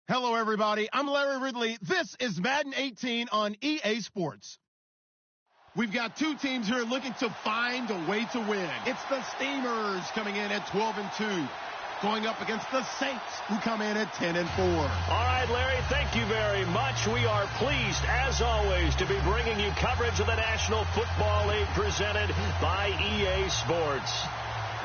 Hello, everybody. I'm Larry Ridley. This is Madden 18 on EA Sports. We've got two teams here looking to find a way to win. It's the Steamers coming in at 12-2, going up against the Saints, who come in at 10-4. All right, Larry, thank you very much. We are pleased, as always, to be bringing you coverage of the National Football League presented by EA Sports.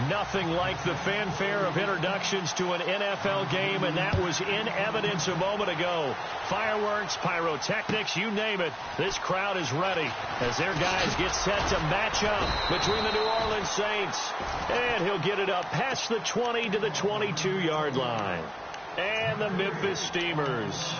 Nothing like the fanfare of introductions to an NFL game, and that was in evidence a moment ago. Fireworks, pyrotechnics, you name it. This crowd is ready as their guys get set to match up between the New Orleans Saints. And he'll get it up past the 20 to the 22-yard line. And the Memphis Steamers.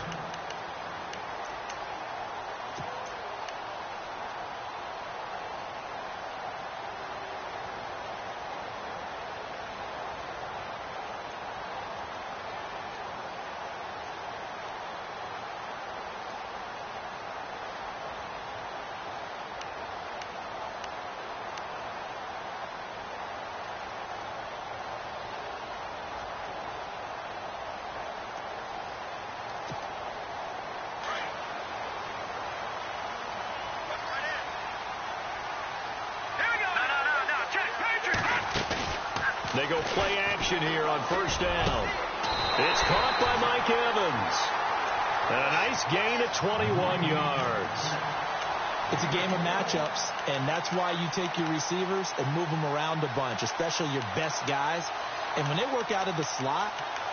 They go play action here on first down. It's caught by Mike Evans. And a nice gain at 21 yards. It's a game of matchups, and that's why you take your receivers and move them around a bunch, especially your best guys. And when they work out of the slot,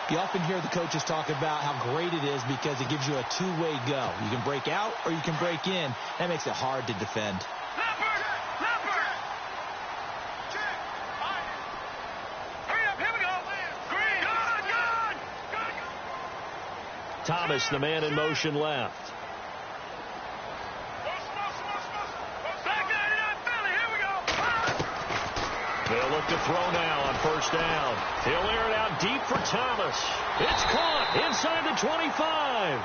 you often hear the coaches talk about how great it is because it gives you a two-way go. You can break out or you can break in. That makes it hard to defend. Thomas, the man in motion left. They'll look to throw now on first down. He'll air it out deep for Thomas. It's caught inside the 25.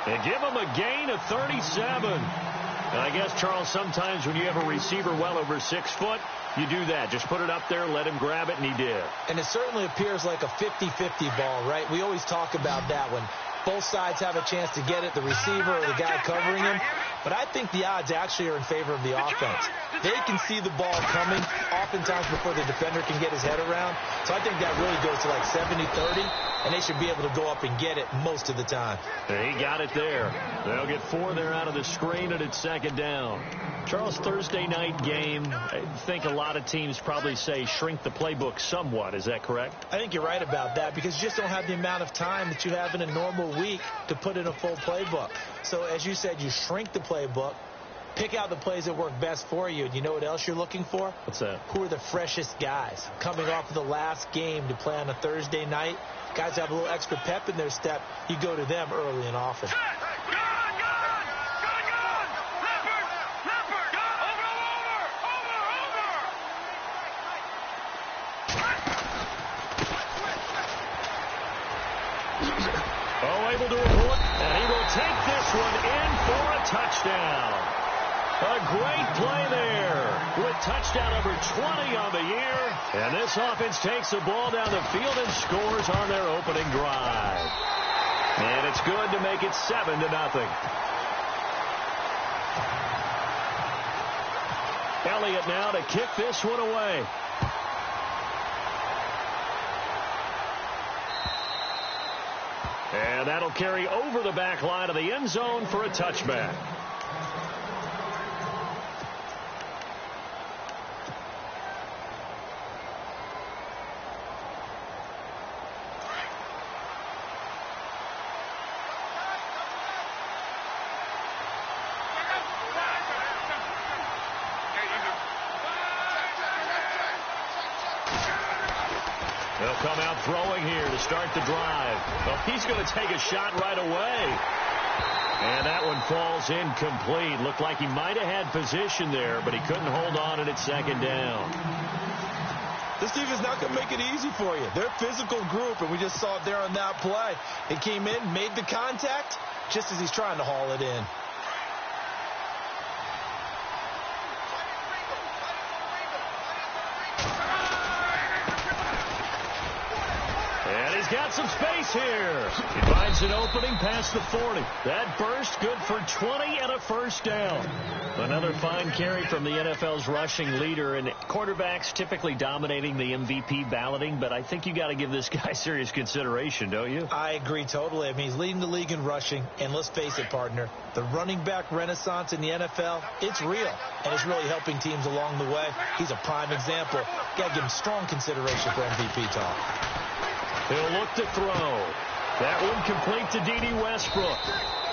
And give him a gain of 37. And I guess, Charles, sometimes when you have a receiver well over 6 foot, you do that. Just put it up there, let him grab it, and he did. And it certainly appears like a 50-50 ball, right? We always talk about that when both sides have a chance to get it, the receiver or the guy covering him. But I think the odds actually are in favor of the offense. They can see the ball coming oftentimes before the defender can get his head around. So I think that really goes to like 70-30, and they should be able to go up and get it most of the time. He got it there. They'll get 4 there out of the screen, and it's second down. Charles, Thursday night game, I think a lot of teams probably say shrink the playbook somewhat. Is that correct? I think you're right about that because you just don't have the amount of time that you have in a normal week to put in a full playbook. So as you said, you shrink the playbook, pick out the plays that work best for you. And you know what else you're looking for? What's that? Who are the freshest guys coming off of the last game to play on a Thursday night? Guys have a little extra pep in their step. You go to them early and often. Able to avoid, and he will take this one in for a touchdown. A great play there with touchdown number 20 on the year. And this offense takes the ball down the field and scores on their opening drive. And it's good to make it 7-0. Elliott now to kick this one away. And that'll carry over the back line of the end zone for a touchback. They'll come out throwing here to start the drive. Well, he's going to take a shot right away. And that one falls incomplete. Looked like he might have had position there, but he couldn't hold on, and it's second down. This defense not going to make it easy for you. They're a physical group, and we just saw it there on that play. He came in, made the contact, just as he's trying to haul it in. got some space here. He finds an opening past the 40. That burst good for 20 and a first down. Another fine carry from the NFL's rushing leader, and quarterbacks typically dominating the MVP balloting, but I think you got to give this guy serious consideration, don't you? I agree totally. I mean, he's leading the league in rushing, and let's face it, partner, the running back renaissance in the NFL, it's real, and it's really helping teams along the way. He's a prime example. Got to give him strong consideration for MVP talk. He'll look to throw. That one complete to D.D. Westbrook.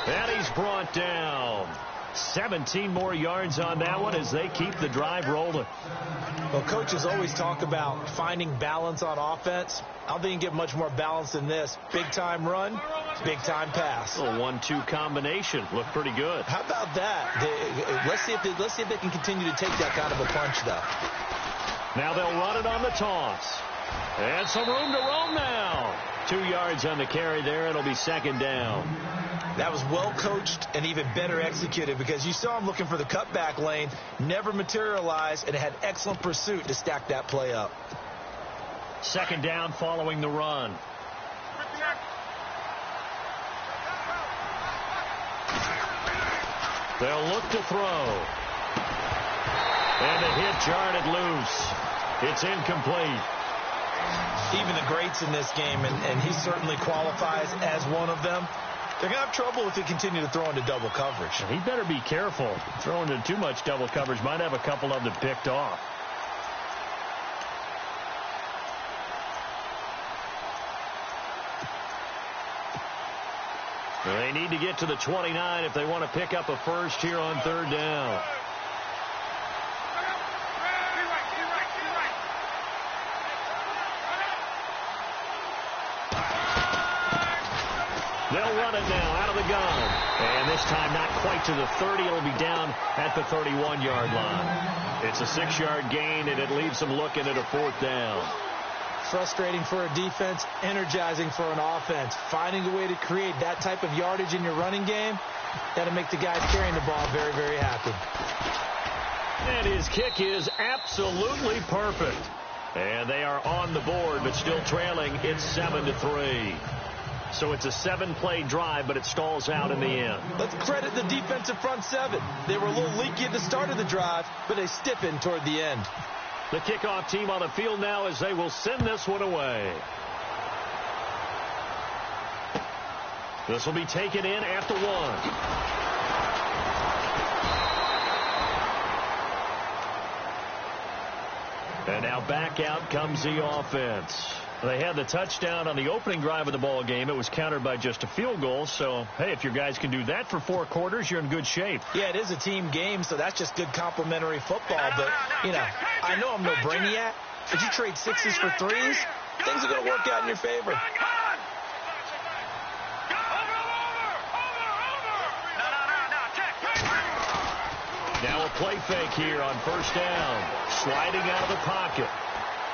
And he's brought down. 17 more yards on that one as they keep the drive rolling. Well, coaches always talk about finding balance on offense. I don't think you can get much more balance than this. Big-time run, big-time pass. A 1-2 combination. Looked pretty good. How about that? Let's see if they can continue to take that kind of a punch, though. Now they'll run it on the toss. And some room to roam now. 2 yards on the carry there. It'll be second down. That was well coached and even better executed because you saw him looking for the cutback lane, never materialized, and had excellent pursuit to stack that play up. Second down following the run. They'll look to throw. And the hit jarred loose. It's incomplete. Even the greats in this game, and he certainly qualifies as one of them, they're going to have trouble if they continue to throw into double coverage. He better be careful. Throwing into too much double coverage might have a couple of them picked off. They need to get to the 29 if they want to pick up a first here on third down. They'll run it now out of the gun. And this time not quite to the 30. It'll be down at the 31-yard line. It's a 6-yard gain, and it leaves them looking at a fourth down. Frustrating for a defense, energizing for an offense. Finding a way to create that type of yardage in your running game, got to make the guys carrying the ball very, very happy. And his kick is absolutely perfect. And they are on the board, but still trailing. It's 7-3. So it's a 7-play drive, but it stalls out in the end. Let's credit the defensive front seven. They were a little leaky at the start of the drive, but they stiffened toward the end. The kickoff team on the field now as they will send this one away. This will be taken in at the 1. And now back out comes the offense. They had the touchdown on the opening drive of the ball game. It was countered by just a field goal. So, hey, if your guys can do that for 4 quarters, you're in good shape. Yeah, it is a team game, so that's just good complimentary football. But, you know, I know I'm no brainiac, but you trade 6s for 3s, things are going to work out in your favor. Now a play fake here on first down. Sliding out of the pocket.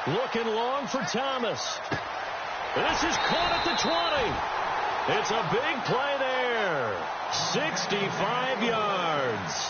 Looking long for Thomas. This is caught at the 20. It's a big play there. 65 yards.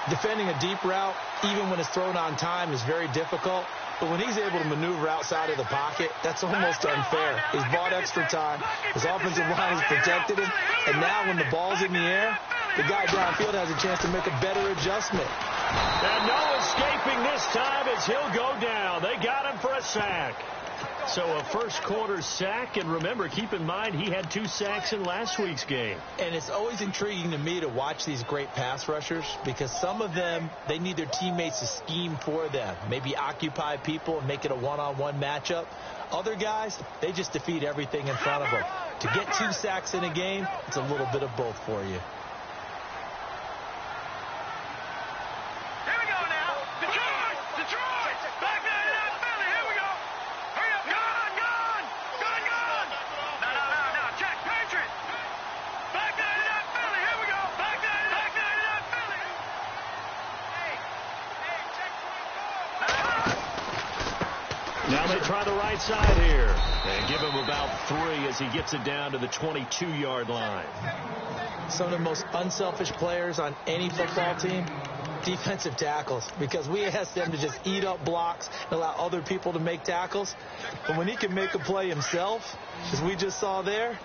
Defending a deep route, even when it's thrown on time, is very difficult. But when he's able to maneuver outside of the pocket, that's almost unfair. He's bought extra time. His offensive line has protected him. And now when the ball's in the air, the guy downfield has a chance to make a better adjustment. And no escaping this time as he'll go down. They got him for a sack. So a first quarter sack, and remember, keep in mind, he had 2 sacks in last week's game. And it's always intriguing to me to watch these great pass rushers because some of them, they need their teammates to scheme for them. Maybe occupy people and make it a one-on-one matchup. Other guys, they just defeat everything in front of them. To get 2 sacks in a game, it's a little bit of both for you. Now they try the right side here. And give him about 3 as he gets it down to the 22-yard line. Some of the most unselfish players on any football team, defensive tackles, because we ask them to just eat up blocks and allow other people to make tackles. But when he can make a play himself, as we just saw there,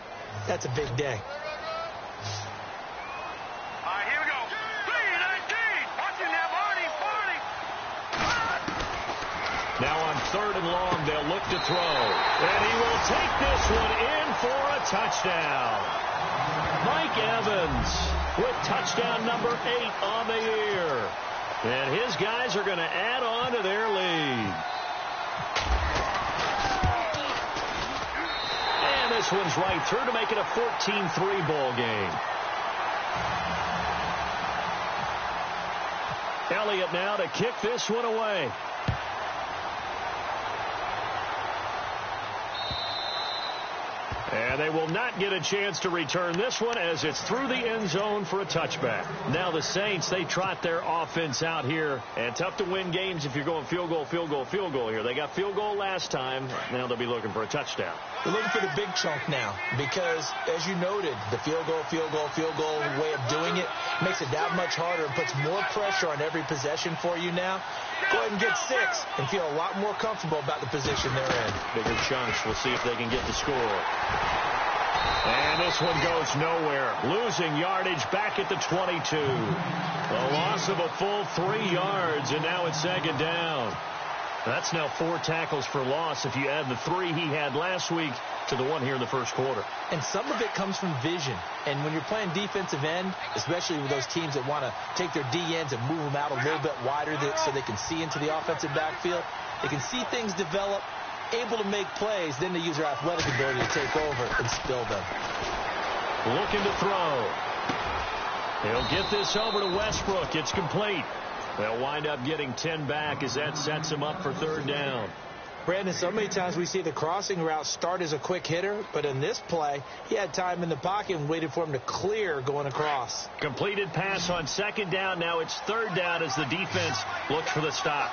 that's a big day. Now on 3rd and long, they'll look to throw. And he will take this one in for a touchdown. Mike Evans with touchdown number 8 on the year. And his guys are going to add on to their lead. And this one's right through to make it a 14-3 ball game. Elliott now to kick this one away. And they will not get a chance to return this one as it's through the end zone for a touchback. Now the Saints, they trot their offense out here. And tough to win games if you're going field goal, field goal, field goal here. They got field goal last time. Now they'll be looking for a touchdown. They're looking for the big chunk now because, as you noted, the field goal way of doing it makes it that much harder and puts more pressure on every possession for you now. Go ahead and get 6 and feel a lot more comfortable about the position they're in. Bigger chunks. We'll see if they can get the score. And this one goes nowhere. Losing yardage back at the 22. A loss of a full 3 yards, and now it's 2nd down. That's now 4 tackles for loss if you add the 3 he had last week to the 1 here in the first quarter. And some of it comes from vision. And when you're playing defensive end, especially with those teams that want to take their D-ends and move them out a little bit wider so they can see into the offensive backfield, they can see things develop, able to make plays, then they use their athletic ability to take over and spill them. Looking to throw. He'll get this over to Westbrook. It's complete. They'll wind up getting 10 back as that sets him up for 3rd down. Brandon, so many times we see the crossing route start as a quick hitter, but in this play, he had time in the pocket and waited for him to clear going across. Completed pass on 2nd down. Now it's 3rd down as the defense looks for the stop.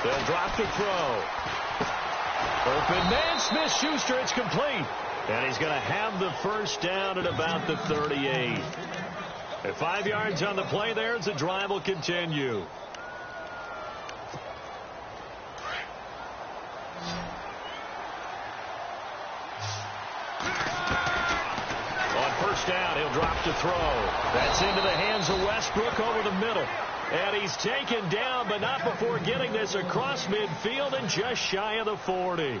They'll drop to throw. Open man, Smith-Schuster, it's complete. And he's going to have the 1st down at about the 38. At 5 yards on the play there as the drive will continue. On 1st down, he'll drop to throw. That's into the hands of Westbrook over the middle. And he's taken down, but not before getting this across midfield and just shy of the 40.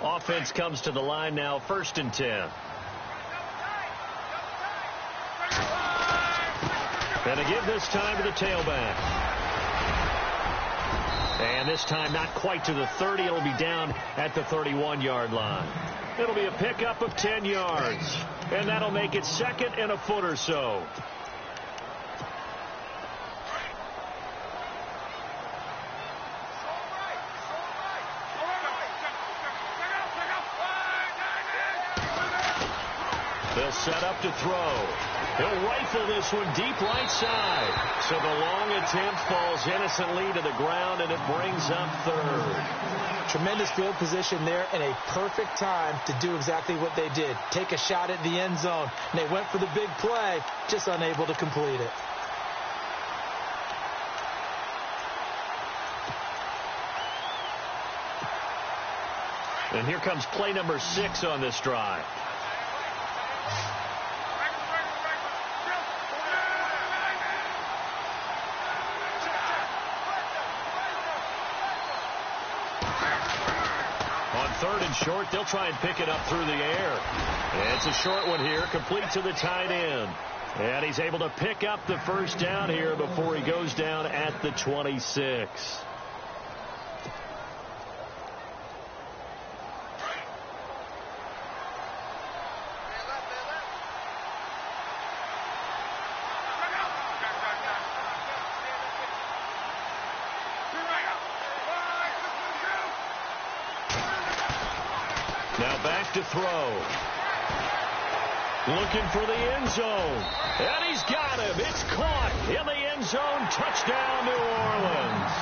Offense comes to the line now, 1st and 10. And to give this time to the tailback. And this time not quite to the 30. It'll be down at the 31-yard line. It'll be a pickup of 10 yards. And that'll make it 2nd and a foot or so. They'll set up to throw. He'll rifle this one deep right side. So the long attempt falls innocently to the ground, and it brings up 3rd. Tremendous field position there and a perfect time to do exactly what they did. Take a shot at the end zone. And they went for the big play, just unable to complete it. And here comes play number 6 on this drive. On 3rd and short, they'll try and pick it up through the air. It's a short one here, complete to the tight end. And he's able to pick up the 1st down here before he goes down at the 26. Now back to throw. Looking for the end zone. And he's got him. It's caught in the end zone. Touchdown, New Orleans.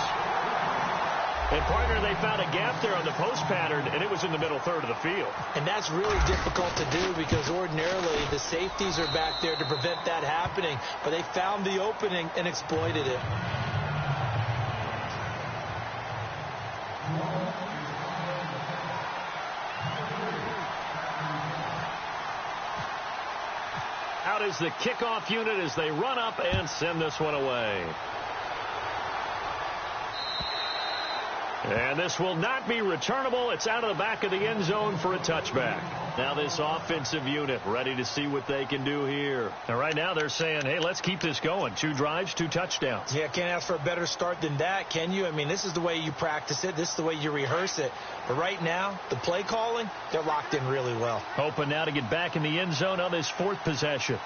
And, partner, they found a gap there on the post pattern, and it was in the middle third of the field. And that's really difficult to do because ordinarily the safeties are back there to prevent that happening. But they found the opening and exploited it. Out is the kickoff unit as they run up and send this one away. And this will not be returnable. It's out of the back of the end zone for a touchback. Now this offensive unit ready to see what they can do here. And right now they're saying, hey, let's keep this going. 2 drives, 2 touchdowns. Yeah, can't ask for a better start than that, can you? I mean, this is the way you practice it. This is the way you rehearse it. But right now, the play calling, they're locked in really well. Hoping now to get back in the end zone on this 4th possession.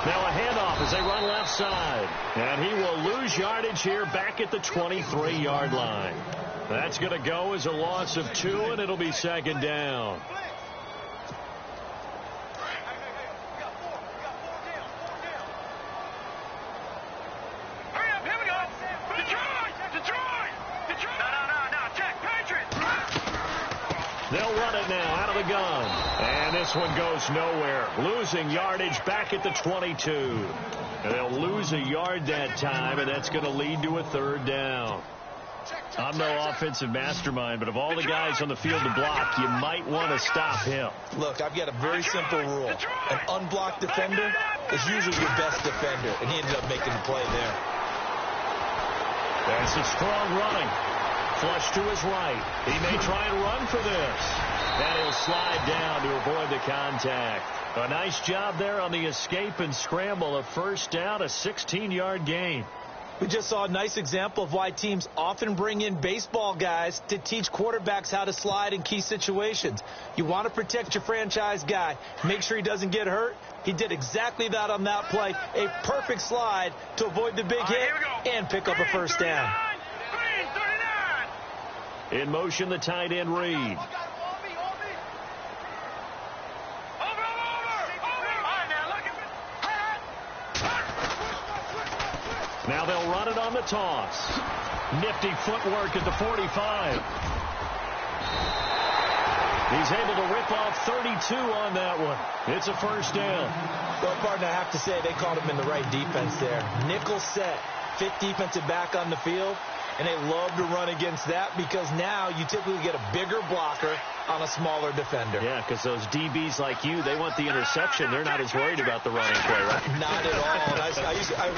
Now a handoff as they run left side. And he will lose yardage here back at the 23-yard line. That's going to go as a loss of 2, and it'll be 2nd down. They'll run it now out of the gun. And this one goes nowhere. Losing yardage back at the 22. And they'll lose a yard that time, and that's going to lead to a 3rd down. I'm no offensive mastermind, but of all the guys on the field to block, you might want to stop him. Look, I've got a very simple rule. An unblocked defender is usually your best defender, and he ended up making the play there. That's a strong running. Flush to his right. He may try and run for this. And he'll slide down to avoid the contact. A nice job there on the escape and scramble. A 1st down, a 16-yard gain. We just saw a nice example of why teams often bring in baseball guys to teach quarterbacks how to slide in key situations. You want to protect your franchise guy. Make sure he doesn't get hurt. He did exactly that on that play. A perfect slide to avoid the big hit and pick up a 1st down. In motion, the tight end Reed. Now they'll run it on the toss. Nifty footwork at the 45. He's able to rip off 32 on that one. It's a 1st down. Well, partner, I have to say they called him in the right defense there. Nickel set, 5th defensive back on the field. And they love to run against that because now you typically get a bigger blocker on a smaller defender. Yeah, because those DBs like you, they want the interception. They're not as worried about the running play, right? Not at all. And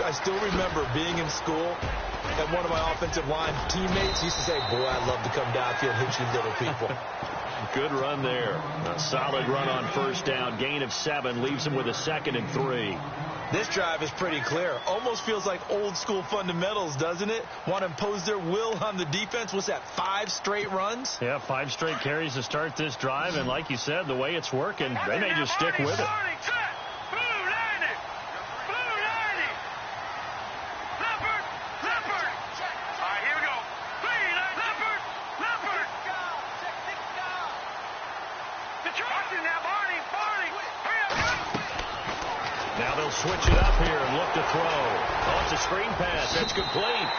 I still remember being in school, and one of my offensive line teammates used to say, boy, I'd love to come downfield and hit you little people. Good run there. A solid run on 1st down. Gain of 7 leaves him with a 2nd and 3. This drive is pretty clear. Almost feels like old school fundamentals, doesn't it? Want to impose their will on the defense. What's that, 5 straight runs? Yeah, 5 straight carries to start this drive. And like you said, the way it's working, they may just stick with it. Now they'll switch it up here and look to throw. Oh, it's a screen pass. That's complete.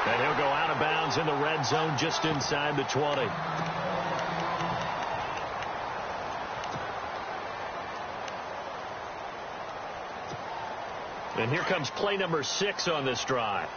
And he'll go out of bounds in the red zone just inside the 20. And here comes play number 6 on this drive.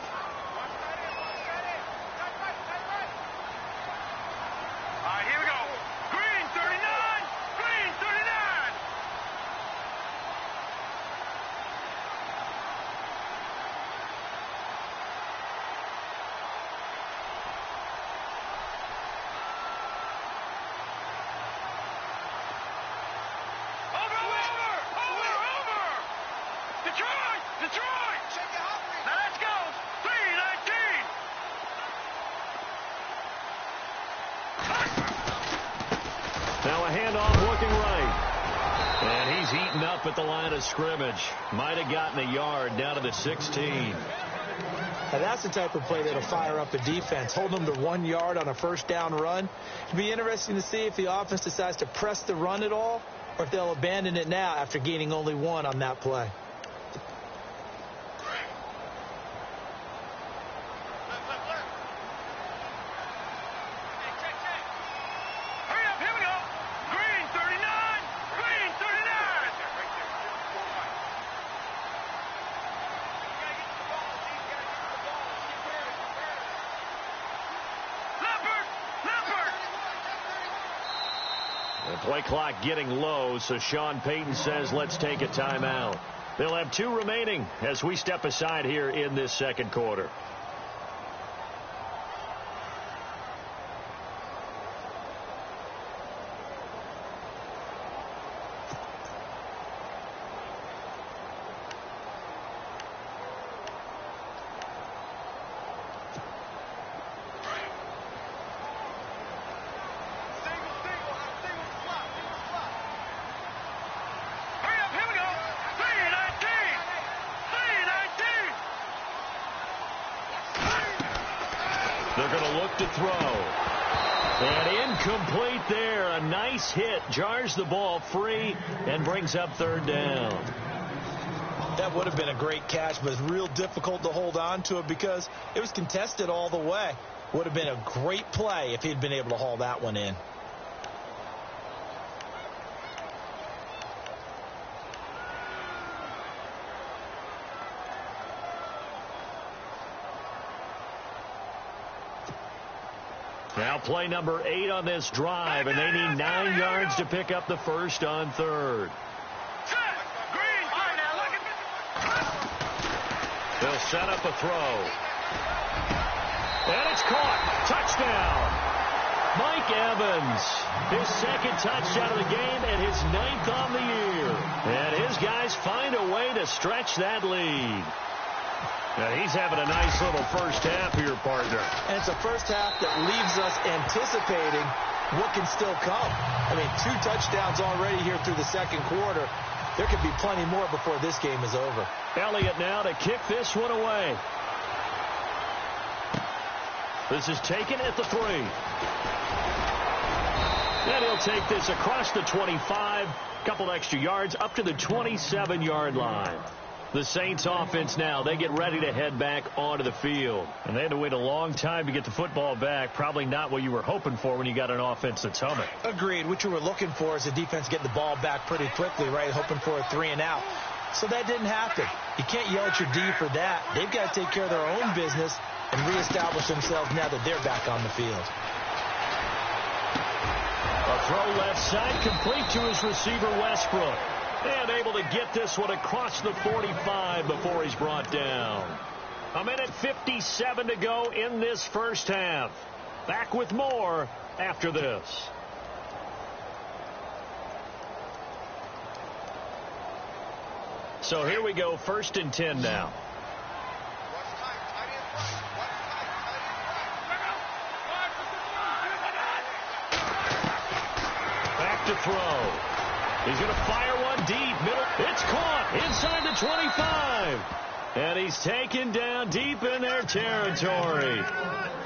Now a handoff looking right. And he's eaten up at the line of scrimmage. Might have gotten a yard down to the 16. Now, that's the type of play that'll fire up a defense. Hold them to 1 yard on a first down run. It'll be interesting to see if the offense decides to press the run at all, or if they'll abandon it now after gaining only 1 on that play. Play clock getting low, so Sean Payton says let's take a timeout. They'll have 2 remaining as we step aside here in this second quarter. They're going to look to throw. And incomplete there. A nice hit. Jars the ball free and brings up third down. That would have been a great catch, but it's real difficult to hold on to it because it was contested all the way. Would have been a great play if he'd been able to haul that one in. Now play number 8 on this drive, and they need 9 yards to pick up the first on third. They'll set up a throw. And it's caught. Touchdown. Mike Evans, his second touchdown of the game and his 9th on the year. And his guys find a way to stretch that lead. Now he's having a nice little first half here, partner. And it's a first half that leaves us anticipating what can still come. I mean, 2 touchdowns already here through the second quarter. There could be plenty more before this game is over. Elliott now to kick this one away. This is taken at the 3. And he'll take this across the 25. Couple extra yards up to the 27-yard line. The Saints offense now, they get ready to head back onto the field. And they had to wait a long time to get the football back. Probably not what you were hoping for when you got an offense that's humming. Agreed. What you were looking for is the defense getting the ball back pretty quickly, right? Hoping for a 3 and out. So that didn't happen. You can't yell at your D for that. They've got to take care of their own business and reestablish themselves now that they're back on the field. A throw left side, complete to his receiver, Westbrook. And able to get this one across the 45 before he's brought down. 1:57 to go in this first half. Back with more after this. So here we go, 1st and 10 now. Back to throw. He's going to fire one deep. Middle. It's caught inside the 25. And he's taken down deep in their territory.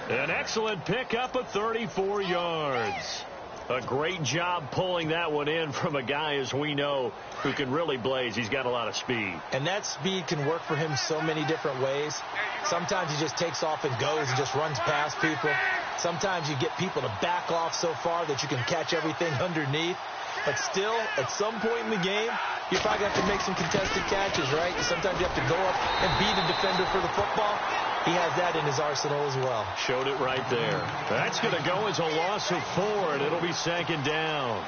An excellent pickup of 34 yards. A great job pulling that one in from a guy, as we know, who can really blaze. He's got a lot of speed. And that speed can work for him so many different ways. Sometimes he just takes off and goes and just runs past people. Sometimes you get people to back off so far that you can catch everything underneath. But still, at some point in the game, you probably have to make some contested catches, right? Sometimes you have to go up and beat a defender for the football. He has that in his arsenal as well. Showed it right there. That's going to go as a loss of 4, and it'll be 2nd down.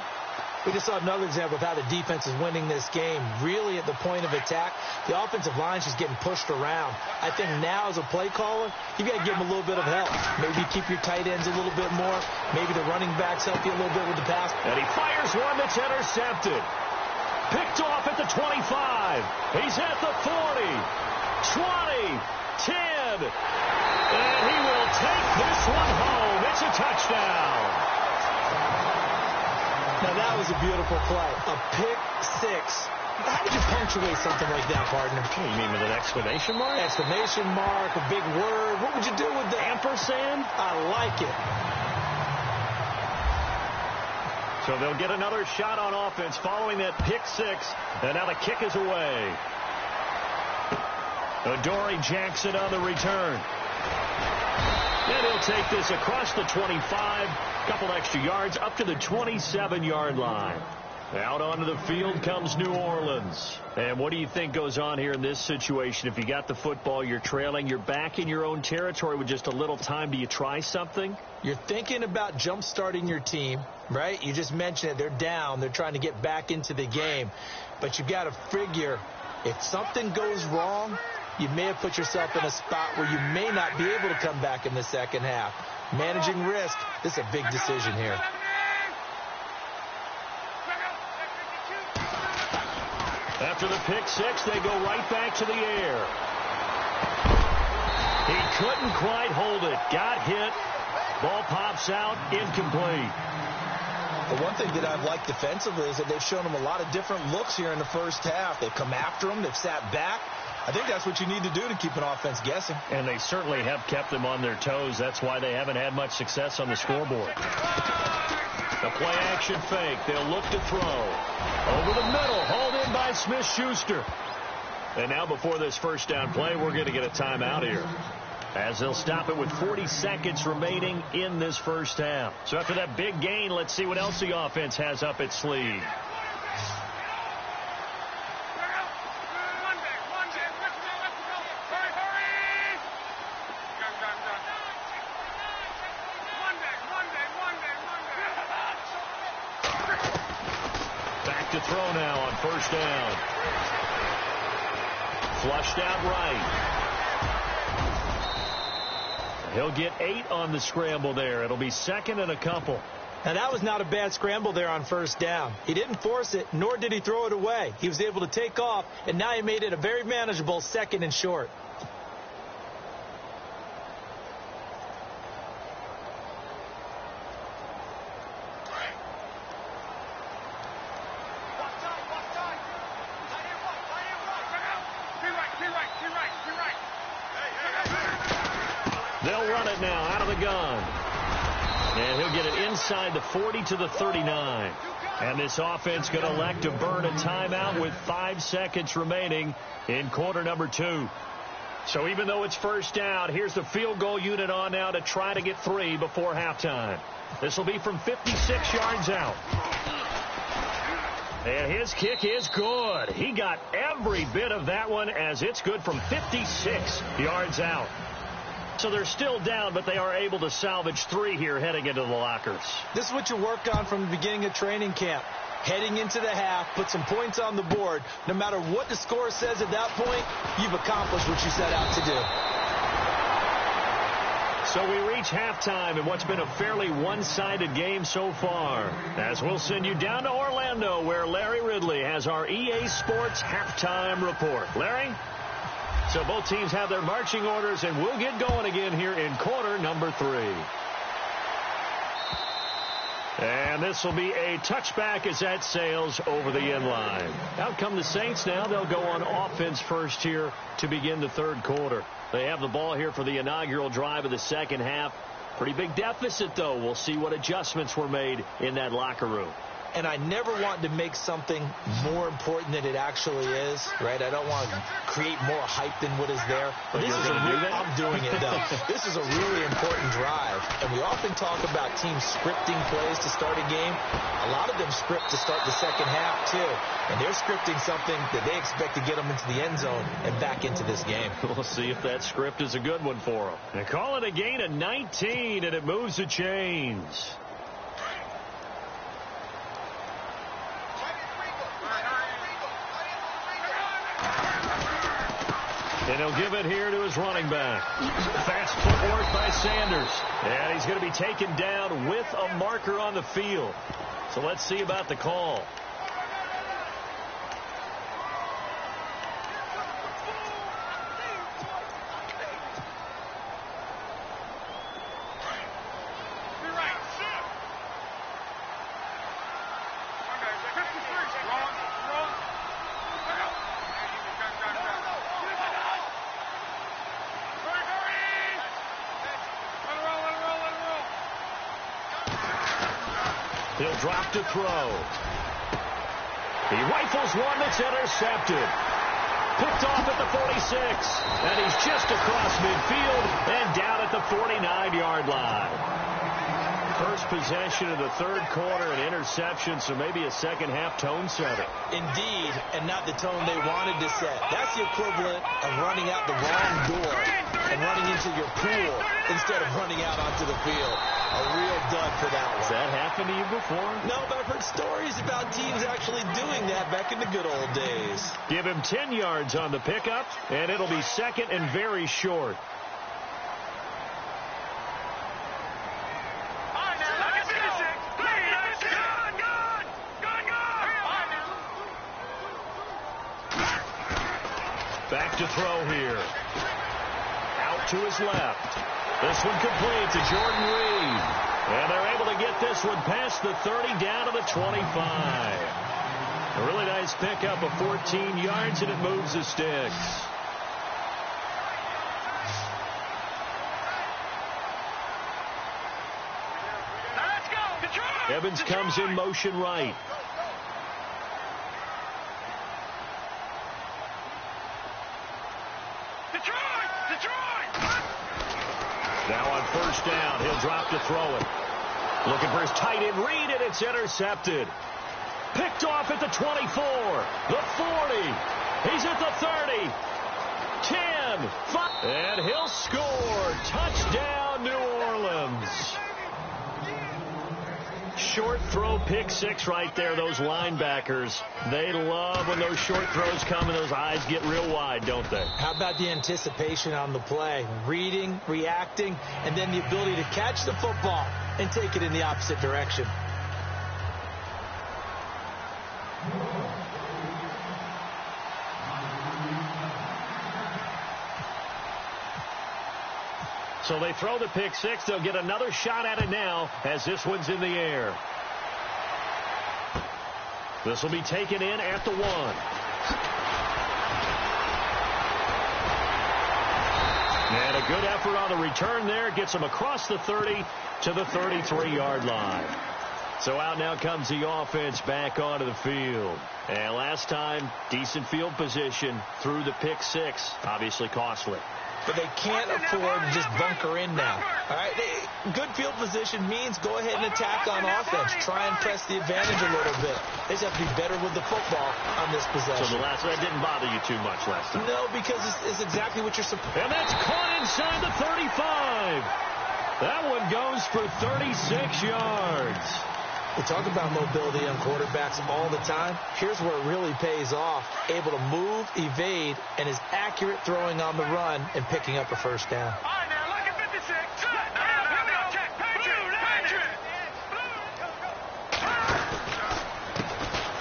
We just saw another example of how the defense is winning this game. Really at the point of attack, the offensive line is just getting pushed around. I think now as a play caller, you got to give them a little bit of help. Maybe keep your tight ends a little bit more. Maybe the running backs help you a little bit with the pass. And he fires one that's intercepted. Picked off at the 25. He's at the 40. 20. 10. And he will take this one home. It's a touchdown. Now, that was a beautiful play. A pick 6. How did you pull punctuate something like that, partner? You mean with an exclamation mark? Exclamation mark, a big word. What would you do with that? Ampersand? I like it. So they'll get another shot on offense following that pick six. And now the kick is away. Adoree Jackson on the return. And he'll take this across the 25. Couple extra yards up to the 27-yard line. Out onto the field comes New Orleans. And what do you think goes on here in this situation? If you got the football, you're trailing, you're back in your own territory with just a little time. Do you try something? You're thinking about jump-starting your team, right? You just mentioned it. They're down. They're trying to get back into the game. But you got to figure if something goes wrong, you may have put yourself in a spot where you may not be able to come back in the second half. Managing risk, this is a big decision here. After the pick six, they go right back to the air. He couldn't quite hold it. Got hit. Ball pops out. Incomplete. The one thing that I've liked defensively is that they've shown him a lot of different looks here in the first half. They've come after him. They've sat back. I think that's what you need to do to keep an offense guessing. And they certainly have kept them on their toes. That's why they haven't had much success on the scoreboard. The play-action fake. They'll look to throw. Over the middle. Hauled in by Smith-Schuster. And now before this first down play, we're going to get a timeout here, as they'll stop it with 40 seconds remaining in this first half. So after that big gain, let's see what else the offense has up its sleeve. Back to throw now on first down. Flushed out right. He'll get 8 on the scramble there. It'll be second and a couple. Now, that was not a bad scramble there on first down. He didn't force it, nor did he throw it away. He was able to take off, and now he made it a very manageable second and short. They'll run it now out of the gun. And he'll get it inside the 40 to the 39. And this offense going to elect to burn a timeout with 5 seconds remaining in quarter number 2. So even though it's first down, here's the field goal unit on now to try to get 3 before halftime. This will be from 56 yards out. And his kick is good. He got every bit of that one, as it's good from 56 yards out. So they're still down, but they are able to salvage 3 here heading into the lockers. This is what you work on from the beginning of training camp. Heading into the half, put some points on the board. No matter what the score says at that point, you've accomplished what you set out to do. So we reach halftime in what's been a fairly one-sided game so far, as we'll send you down to Orlando, where Larry Ridley has our EA Sports halftime report. Larry? So both teams have their marching orders, and we'll get going again here in quarter number 3. And this will be a touchback as that sails over the end line. Out come the Saints now. They'll go on offense first here to begin the third quarter. They have the ball here for the inaugural drive of the second half. Pretty big deficit, though. We'll see what adjustments were made in that locker room. And I never want to make something more important than it actually is, right? I don't want to create more hype than what is there. But this is I'm doing it, though. This is a really important drive. And we often talk about teams scripting plays to start a game. A lot of them script to start the second half, too. And they're scripting something that they expect to get them into the end zone and back into this game. We'll see if that script is a good one for them. They call it a gain of 19, and it moves the chains. And he'll give it here to his running back. Fast footwork by Sanders. And he's going to be taken down with a marker on the field. So let's see about the call. He'll drop to throw. He rifles one that's intercepted. Picked off at the 46. And he's just across midfield and down at the 49-yard line. First possession of the third quarter, an interception, so maybe a second-half tone setter. Indeed, and not the tone they wanted to set. That's the equivalent of running out the wrong door and running into your pool instead of running out onto the field. A real dud for that one. Has that happened to you before? No, but I've heard stories about teams actually doing that back in the good old days. Give him 10 yards on the pickup, and it'll be second and very short. Back to throw here. Out to his left. This one complete to Jordan Reed. And they're able to get this one past the 30 down to the 25. A really nice pickup of 14 yards, and it moves the sticks. Evans comes in motion right. Now on first down, he'll drop to throw it. Looking for his tight end Reed, and it's intercepted. Picked off at the 24, the 40. He's at the 30, 10, 5, and he'll score. Touchdown, New Orleans. Short throw, pick six right there. Those linebackers, they love when those short throws come and those eyes get real wide, don't they? How about the anticipation on the play? Reading, reacting, and then the ability to catch the football and take it in the opposite direction. So they throw the pick six. They'll get another shot at it now as this one's in the air. This will be taken in at the 1. And a good effort on the return there. Gets him across the 30 to the 33-yard line. So out now comes the offense back onto the field. And last time, decent field position through the pick six. Obviously costly. But they can't afford to just bunker in now. All right, good field position means go ahead and attack on offense. Try and press the advantage a little bit. They just have to be better with the football on this possession. So that didn't bother you too much last time? No, because it's exactly what you're supposed to. And that's caught inside the 35. That one goes for 36 yards. We talk about mobility on quarterbacks all the time. Here's where it really pays off. Able to move, evade, and is accurate throwing on the run and picking up a first down. All right, now look at 56.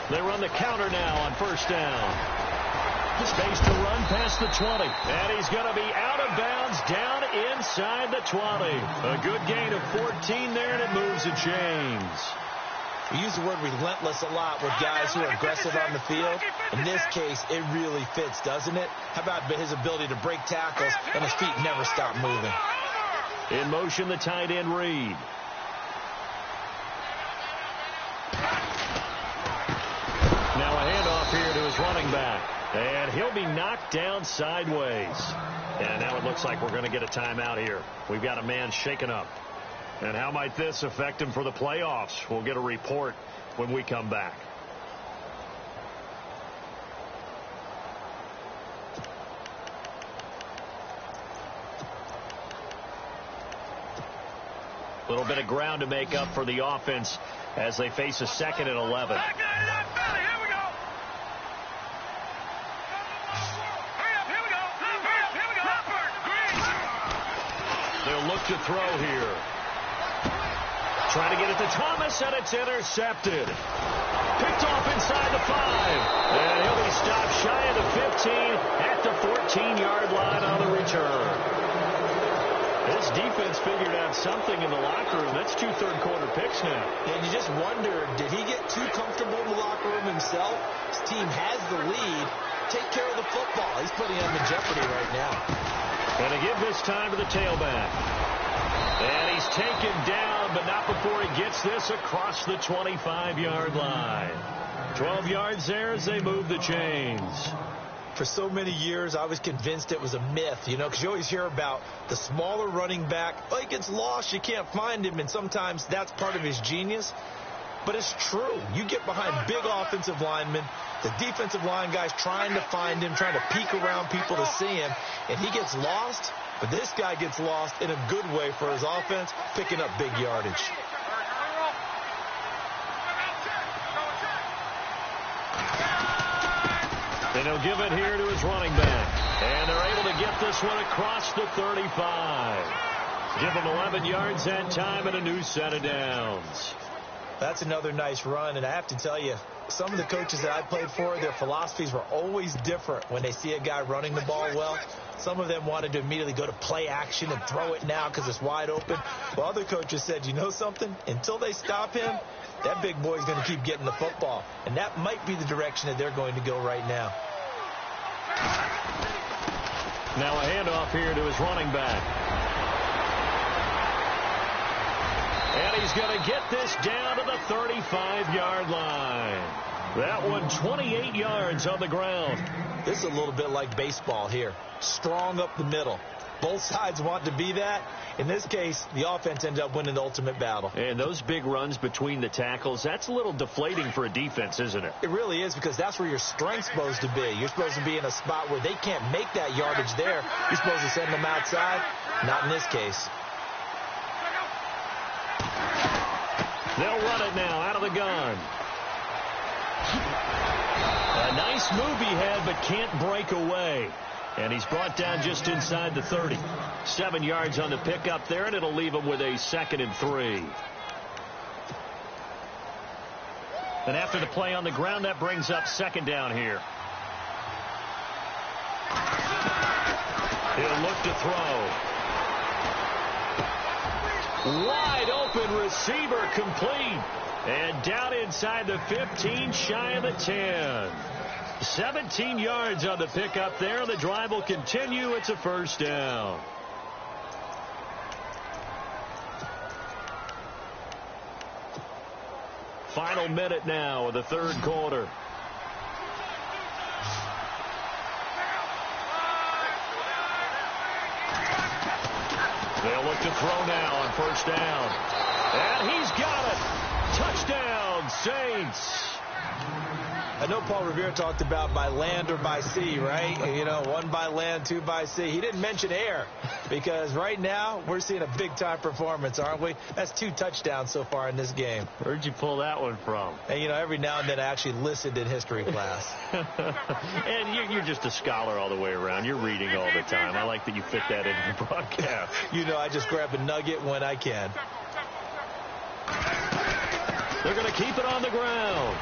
They run the counter now on first down. Space to run past the 20. And he's going to be out of bounds down inside the 20. A good gain of 14 there, and it moves the chains. We use the word relentless a lot with guys who are aggressive on the field. In this case, it really fits, doesn't it? How about his ability to break tackles and his feet never stop moving? In motion, the tight end Reed. Now a handoff here to his running back. And he'll be knocked down sideways. And now it looks like we're going to get a timeout here. We've got a man shaken up. And how might this affect him for the playoffs? We'll get a report when we come back. A little bit of ground to make up for the offense as they face a 2nd and 11. They'll look to throw here. Trying to get it to Thomas, and it's intercepted. Picked off inside the 5. And he'll be stopped shy of the 15 at the 14-yard line on the return. This defense figured out something in the locker room. That's 2 third-quarter picks now. And you just wonder, did he get too comfortable in the locker room himself? His team has the lead. Take care of the football. He's putting them in jeopardy right now. And to give this time to the tailback. And he's taken down, but not before he gets this across the 25-yard line. 12 yards there as they move the chains. For so many years, I was convinced it was a myth, because you always hear about the smaller running back. Oh, he gets lost, you can't find him, and sometimes that's part of his genius. But it's true. You get behind big offensive linemen, the defensive line guys trying to find him, trying to peek around people to see him, and he gets lost. But this guy gets lost in a good way for his offense, picking up big yardage. And he'll give it here to his running back. And they're able to get this one across the 35. Give him 11 yards that time and a new set of downs. That's another nice run, and I have to tell you, some of the coaches that I played for, their philosophies were always different when they see a guy running the ball well. Some of them wanted to immediately go to play action and throw it now because it's wide open. While other coaches said, you know something? Until they stop him, that big boy's going to keep getting the football. And that might be the direction that they're going to go right now. Now a handoff here to his running back. And he's going to get this down to the 35-yard line. That one 28 yards on the ground. This is a little bit like baseball here. Strong up the middle. Both sides want to be that. In this case, the offense ended up winning the ultimate battle. And those big runs between the tackles, that's a little deflating for a defense, isn't it? It really is, because that's where your strength's supposed to be. You're supposed to be in a spot where they can't make that yardage there. You're supposed to send them outside. Not in this case. They'll run it now out of the gun. A nice move he had, but can't break away. And he's brought down just inside the 30. 7 yards on the pickup there, and it'll leave him with a 2nd and 3. And after the play on the ground, that brings up 2nd down here. He'll look to throw. Wide open receiver, complete. And down inside the 15, shy of the 10. 17 yards on the pickup there. The drive will continue. It's a 1st down. Final minute now of the 3rd quarter. They'll look to throw now on 1st down. And he's got it. Touchdown, Saints. I know Paul Revere talked about by land or by sea, right? 1 by land, 2 by sea. He didn't mention air, because right now we're seeing a big-time performance, aren't we? That's 2 touchdowns so far in this game. Where'd you pull that one from? And, every now and then I actually listened in history class. And you're just a scholar all the way around. You're reading all the time. I like that you fit that into the broadcast. I just grab a nugget when I can. They're going to keep it on the ground.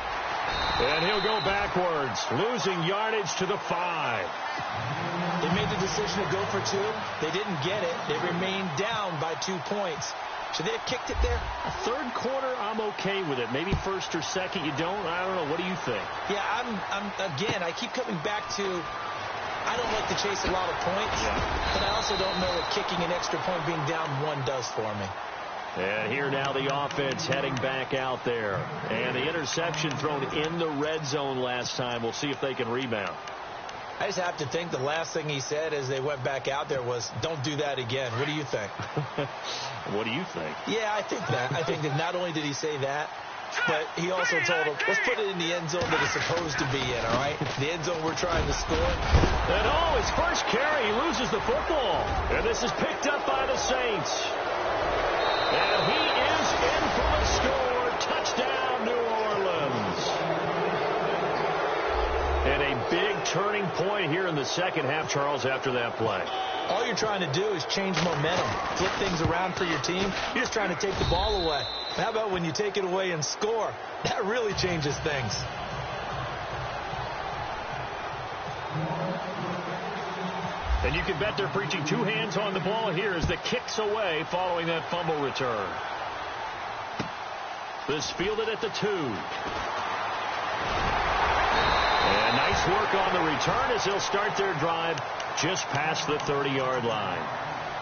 And he'll go backwards, losing yardage to the 5. They made the decision to go for 2. They didn't get it. They remained down by 2 points. Should they have kicked it there? A 3rd quarter, I'm okay with it. Maybe 1st or 2nd, you don't. I don't know. What do you think? Yeah, again, I keep coming back to, I don't like to chase a lot of points, but I also don't know what kicking an extra point being down 1 does for me. And here now the offense heading back out there. And the interception thrown in the red zone last time. We'll see if they can rebound. I just have to think the last thing he said as they went back out there was, don't do that again. What do you think? What do you think? Yeah, I think that. I think that not only did he say that, but he also told him, let's put it in the end zone that it's supposed to be in, all right? The end zone we're trying to score. And his first carry, he loses the football. And this is picked up by the Saints. And he is in for the score. Touchdown, New Orleans. And a big turning point here in the 2nd half, Charles, after that play. All you're trying to do is change momentum, flip things around for your team. You're just trying to take the ball away. How about when you take it away and score? That really changes things. And you can bet they're preaching 2 hands on the ball here as the kick's away following that fumble return. This fielded at the 2. And nice work on the return as they'll start their drive just past the 30-yard line.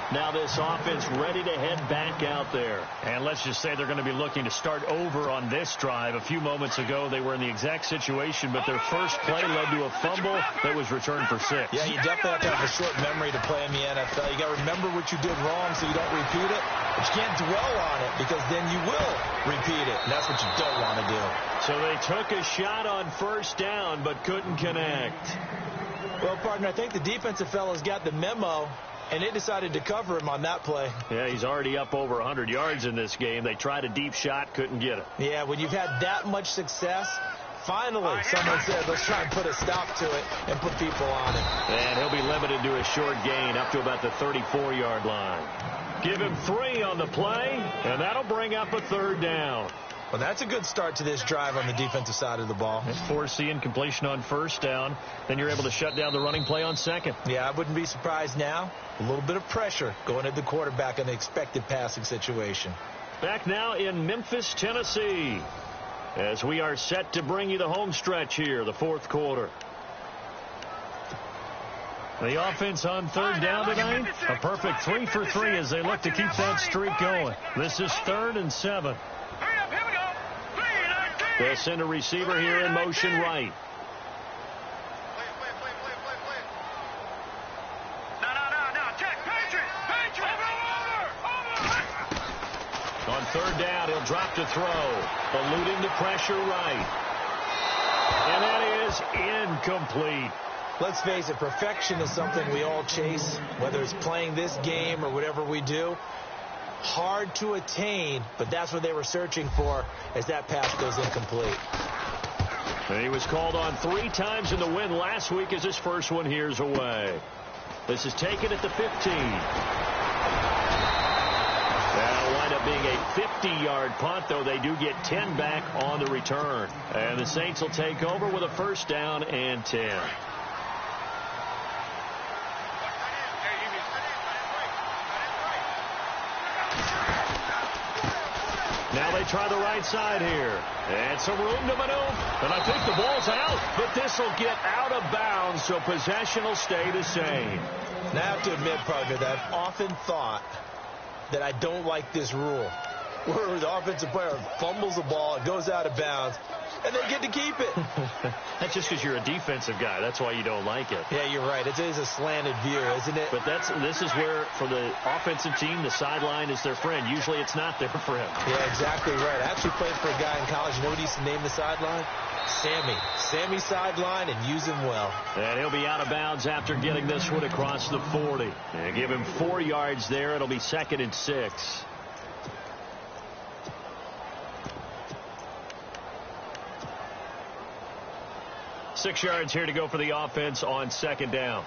Now this offense ready to head back out there. And let's just say they're going to be looking to start over on this drive. A few moments ago, they were in the exact situation, but their first play led to a fumble that was returned for 6. Yeah, you definitely have to have a short memory to play in the NFL. You got to remember what you did wrong so you don't repeat it. But you can't dwell on it because then you will repeat it. And that's what you don't want to do. So they took a shot on first down but couldn't connect. Well, partner, I think the defensive fellows got the memo, and they decided to cover him on that play. Yeah, he's already up over 100 yards in this game. They tried a deep shot, couldn't get it. Yeah, when you've had that much success, finally someone said, let's try and put a stop to it and put people on it. And he'll be limited to a short gain up to about the 34-yard line. Give him 3 on the play, and that'll bring up a 3rd down. Well, that's a good start to this drive on the defensive side of the ball. Force the incompletion on first down. Then you're able to shut down the running play on second. Yeah, I wouldn't be surprised now. A little bit of pressure going at the quarterback in the expected passing situation. Back now in Memphis, Tennessee, as we are set to bring you the home stretch here, the 4th quarter. The offense on 3rd down tonight, a perfect 3 for 3 as they look to keep that streak going. This is 3rd and 7. They'll send a receiver here in motion right. On 3rd down, he'll drop to throw, eluding the pressure right. And that is incomplete. Let's face it, perfection is something we all chase, whether it's playing this game or whatever we do. Hard to attain, but that's what they were searching for as that pass goes incomplete. And he was called on 3 times in the win last week as his first one here's away. This is taken at the 15. That'll wind up being a 50-yard punt, though they do get 10 back on the return. And the Saints will take over with a 1st down and 10. Now they try the right side here. And some room to maneuver. And I think the ball's out. But this will get out of bounds, so possession will stay the same. Now I have to admit, partner, that I've often thought that I don't like this rule. Where the offensive player fumbles the ball, it goes out of bounds, and they get to keep it. That's just because you're a defensive guy. That's why you don't like it. Yeah, you're right. It is a slanted view, isn't it? But this is where, for the offensive team, the sideline is their friend. Usually it's not their friend. Yeah, exactly right. I actually played for a guy in college. You know what he used to name the sideline? Sammy. Sammy sideline, and use him well. And he'll be out of bounds after getting this one across the 40. And give him 4 yards there. It'll be 2nd and 6. Six yards here to go for the offense on 2nd down.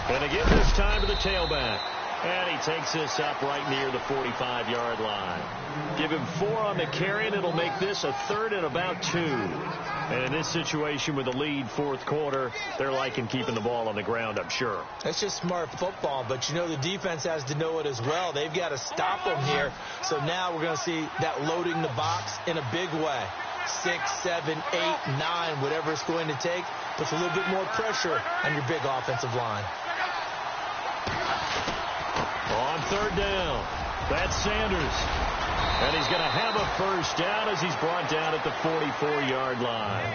And again this time to the tailback. And he takes this up right near the 45-yard line. Give him 4 on the carry, and it'll make this a 3rd and about 2. And in this situation with the lead 4th quarter, they're liking keeping the ball on the ground, I'm sure. That's just smart football, but you know the defense has to know it as well. They've got to stop them here. So now we're going to see that loading the box in a big way. 6, 7, 8, 9, whatever it's going to take, puts a little bit more pressure on your big offensive line. On 3rd down, that's Sanders. And he's going to have a 1st down as he's brought down at the 44-yard line.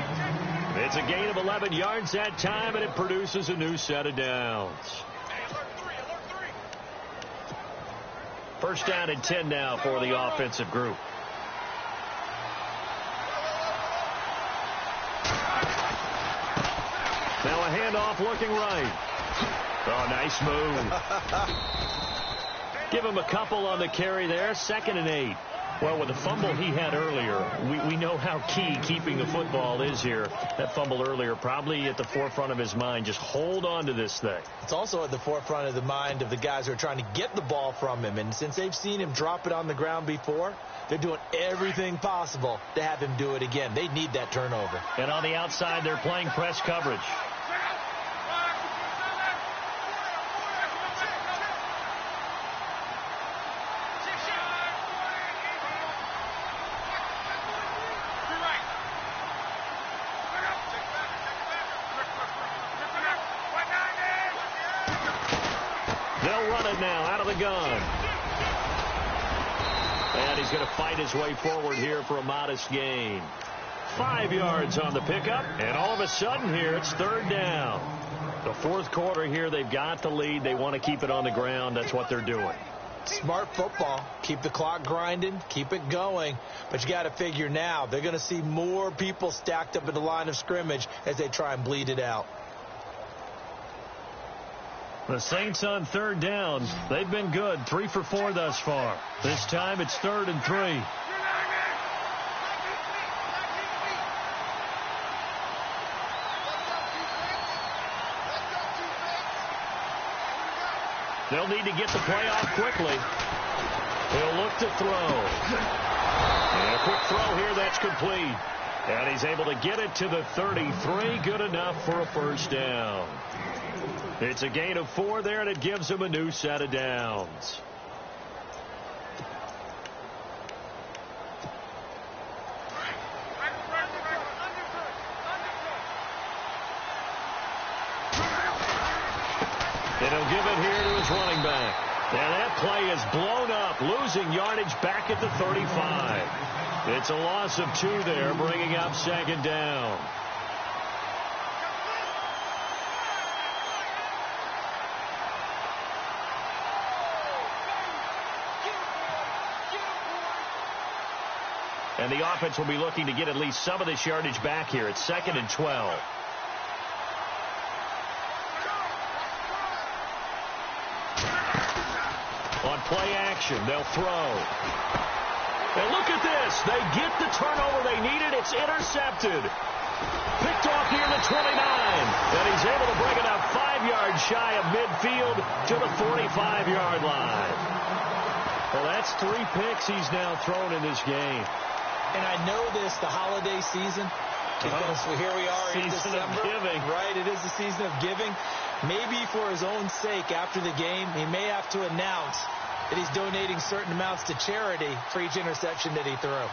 It's a gain of 11 yards that time, and it produces a new set of downs. 1st down and 10 now for the offensive group. Now a handoff looking right. Oh, nice move. Give him a couple on the carry there. 2nd and 8. Well, with the fumble he had earlier, we know how key keeping the football is here. That fumble earlier probably at the forefront of his mind. Just hold on to this thing. It's also at the forefront of the mind of the guys who are trying to get the ball from him. And since they've seen him drop it on the ground before, they're doing everything possible to have him do it again. They need that turnover. And on the outside, they're playing press coverage. run it now out of the gun. And he's going to fight his way forward here for a modest gain. 5 yards on the pickup, and all of a sudden here it's third down. The fourth quarter here, they've got the lead. They want to keep it on the ground. That's what they're doing. Smart football. Keep the clock grinding. Keep it going. But you got to figure now they're going to see more people stacked up at the line of scrimmage as they try and bleed it out. The Saints on third down. They've been good. 3 for 4 thus far. This time it's 3rd and 3. They'll need to get the play off quickly. He'll look to throw. And a quick throw here, that's complete. And he's able to get it to the 33. Good enough for a first down. It's a gain of 4 there, and it gives him a new set of downs. And he'll give it here to his running back. And that play is blown up, losing yardage back at the 35. It's a loss of 2 there, bringing up 2nd down. And the offense will be looking to get at least some of this yardage back here. It's 2nd and 12. On play action, they'll throw. And look at this. They get the turnover they needed. It's intercepted. Picked off near the 29. And he's able to bring it up 5 yards shy of midfield to the 45-yard line. Well, that's 3 picks he's now thrown in this game. And I know this, the holiday season, because here we are in December. Season of giving. Right, it is the season of giving. Maybe for his own sake, after the game, he may have to announce that he's donating certain amounts to charity for each interception that he threw.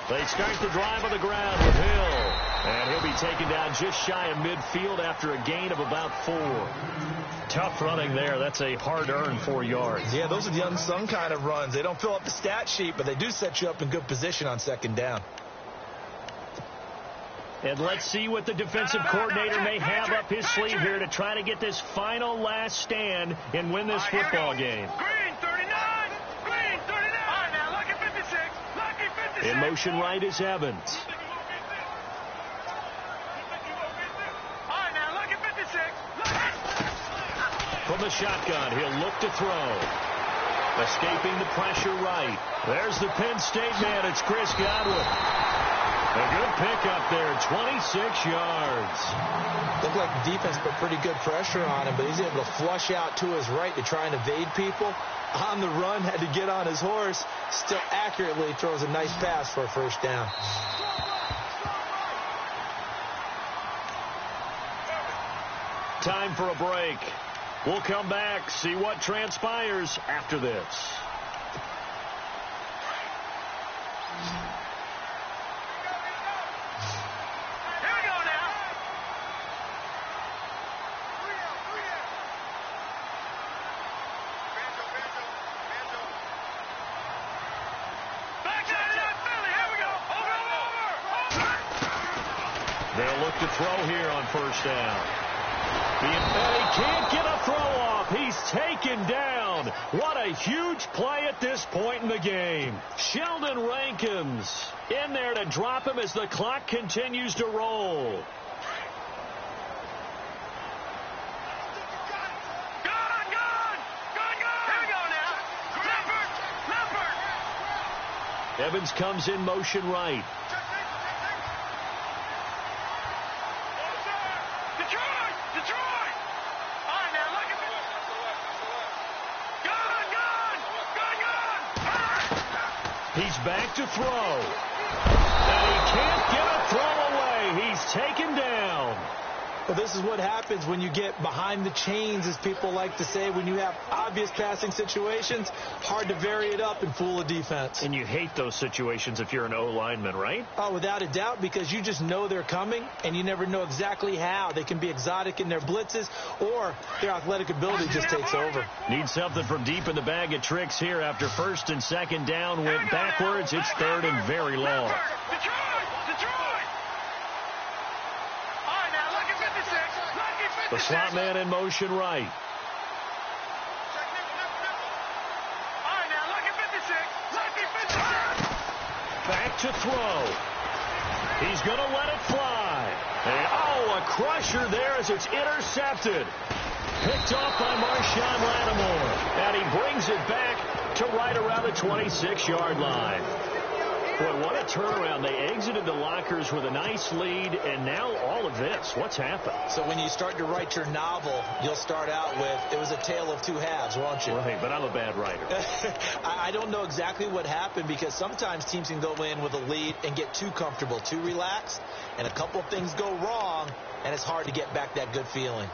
They start the drive on the ground with Hill. And he'll be taken down just shy of midfield after a gain of about 4. Tough running there. That's a hard-earned 4 yards. Yeah, those are the unsung kind of runs. They don't fill up the stat sheet, but they do set you up in good position on 2nd down. And let's see what the defensive coordinator may have up his sleeve here to try to get this final last stand and win this football game. Green 39! Green 39! All right, now, lucky 56! Lucky 56! In motion right is Evans. All right, now, lucky 56! From the shotgun, he'll look to throw. Escaping the pressure right. There's the Penn State man. It's Chris Godwin. A good pickup there, 26 yards. Looked like the defense put pretty good pressure on him, but he's able to flush out to his right to try and evade people. On the run, had to get on his horse. Still accurately throws a nice pass for a first down. Time for a break. We'll come back, see what transpires after this. They'll look to throw here on first down. He can't get a throw off. He's taken down. What a huge play at this point in the game. Sheldon Rankins in there to drop him as the clock continues to roll. Evans comes in motion right. He's back to throw. And he can't get a throw away. He's taken down. Well, this is what happens when you get behind the chains, as people like to say. When you have obvious passing situations, hard to vary it up and fool a defense. And you hate those situations if you're an O-lineman, right? Oh, without a doubt, because you just know they're coming, and you never know exactly how. They can be exotic in their blitzes, or their athletic ability just takes over. Need something from deep in the bag of tricks here after first and second down went backwards. It's third and very long. The slot man in motion right. Back to throw. He's going to let it fly. And, a crusher there as it's intercepted. Picked off by Marshawn Lattimore. And he brings it back to right around the 26-yard line. Boy, what a turnaround. They exited the lockers with a nice lead, and now all of this. What's happened? So when you start to write your novel, you'll start out with, it was a tale of two halves, won't you? Right, but I'm a bad writer. I don't know exactly what happened, because sometimes teams can go in with a lead and get too comfortable, too relaxed, and a couple of things go wrong, and it's hard to get back that good feeling.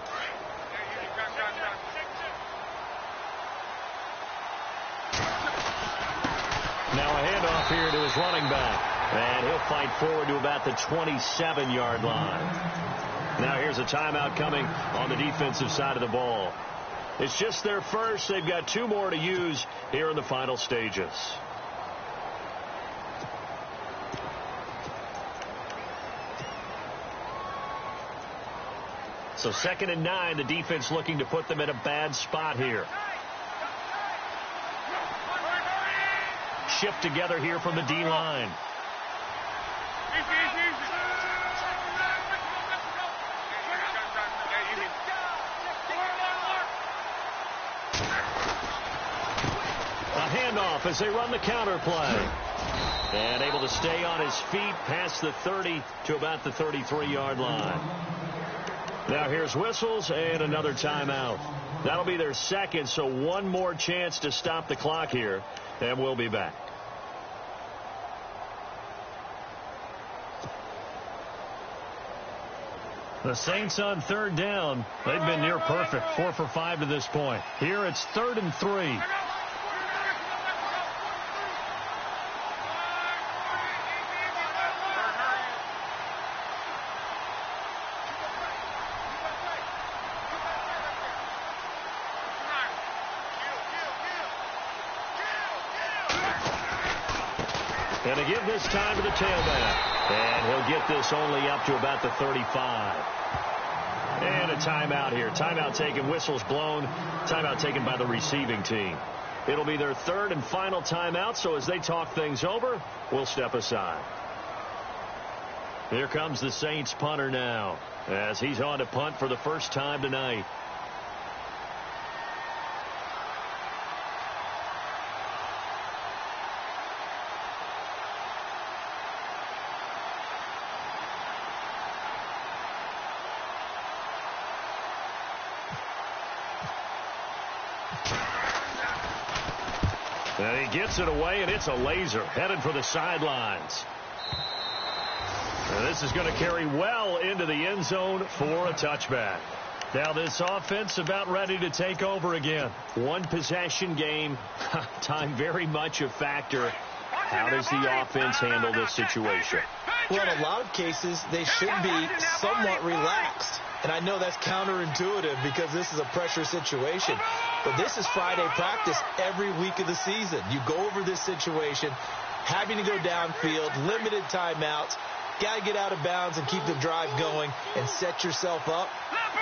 Now a handoff here to his running back. And he'll fight forward to about the 27-yard line. Now here's a timeout coming on the defensive side of the ball. It's just their first. They've got two more to use here in the final stages. So 2nd and 9, the defense looking to put them in a bad spot here. Shift together here from the D-line. A handoff as they run the counter play. And able to stay on his feet past the 30 to about the 33-yard line. Now here's whistles and another timeout. That'll be their second, so one more chance to stop the clock here, and we'll be back. The Saints on third down. They've been near perfect, 4 for 5 to this point. Here it's 3rd and 3. And to give this time to the tailback. And he'll get this only up to about the 35. And a timeout here. Timeout taken, whistles blown. Timeout taken by the receiving team. It'll be their third and final timeout, so as they talk things over, we'll step aside. Here comes the Saints punter now, as he's on to punt for the first time tonight. And he gets it away, and it's a laser headed for the sidelines. And this is going to carry well into the end zone for a touchback. Now this offense about ready to take over again. One possession game. Time very much a factor. How does the offense handle this situation? Well, in a lot of cases, they should be somewhat relaxed. And I know that's counterintuitive because this is a pressure situation. But this is Friday practice every week of the season. You go over this situation, having to go downfield, limited timeouts, got to get out of bounds and keep the drive going and set yourself up.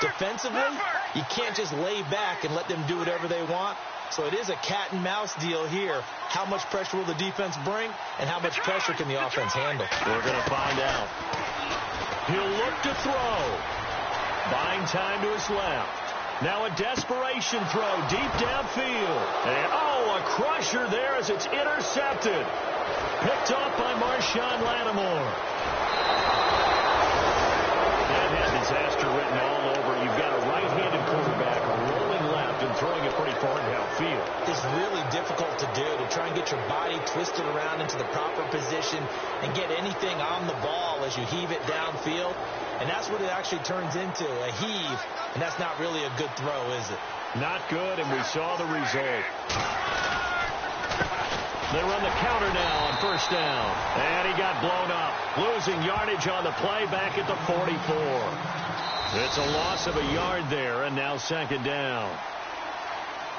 Defensively, you can't just lay back and let them do whatever they want. So it is a cat and mouse deal here. How much pressure will the defense bring, and how much pressure can the offense handle? We're going to find out. He'll look to throw. Buying time to his left. Now a desperation throw deep downfield. And, a crusher there as it's intercepted. Picked off by Marshawn Lattimore. That had disaster written all over. You've got a right-handed quarterback rolling left and throwing it pretty far downfield. field. It's really difficult to do, to try and get your body twisted around into the proper position and get anything on the ball as you heave it downfield. And that's what it actually turns into, a heave. And that's not really a good throw, is it? Not good, and we saw the result. They run the counter now on first down. And he got blown up. Losing yardage on the play back at the 44. It's a loss of a yard there, and now second down.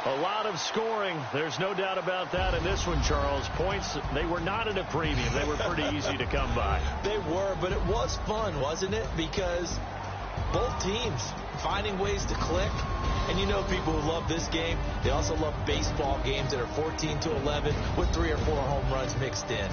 A lot of scoring. There's no doubt about that in this one, Charles. Points, they were not at a premium. They were pretty easy to come by. They were, but it was fun, wasn't it? Because both teams finding ways to click. And you know people who love this game, they also love baseball games that are 14-11 with 3 or 4 home runs mixed in.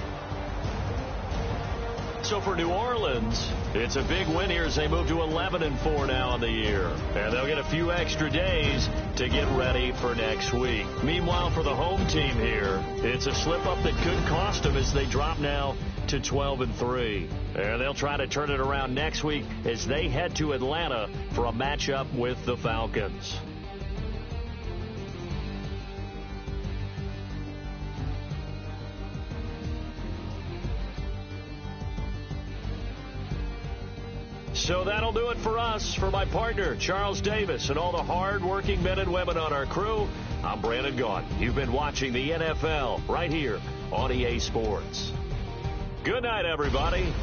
So for New Orleans, it's a big win here as they move to 11-4 now in the year. And they'll get a few extra days to get ready for next week. Meanwhile, for the home team here, it's a slip-up that could cost them as they drop now to 12-3. And they'll try to turn it around next week as they head to Atlanta for a matchup with the Falcons. So that'll do it for us. For my partner, Charles Davis, and all the hard-working men and women on our crew, I'm Brandon Gaudin. You've been watching the NFL right here on EA Sports. Good night, everybody.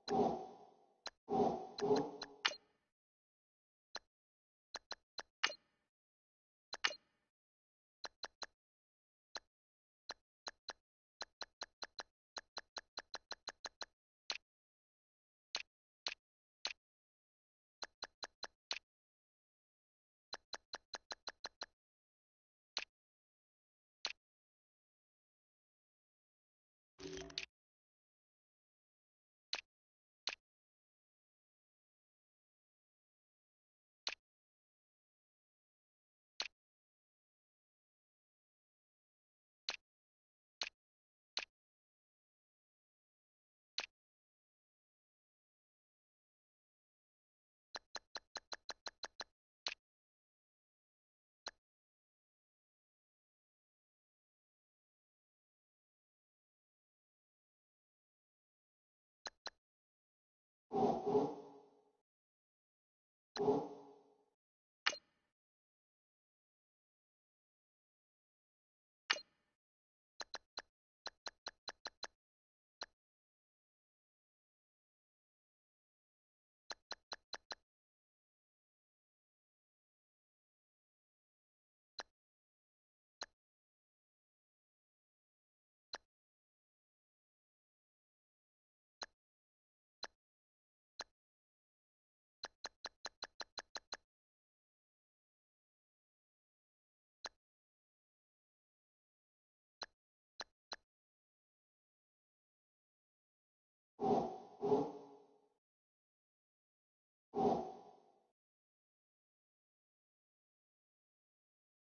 You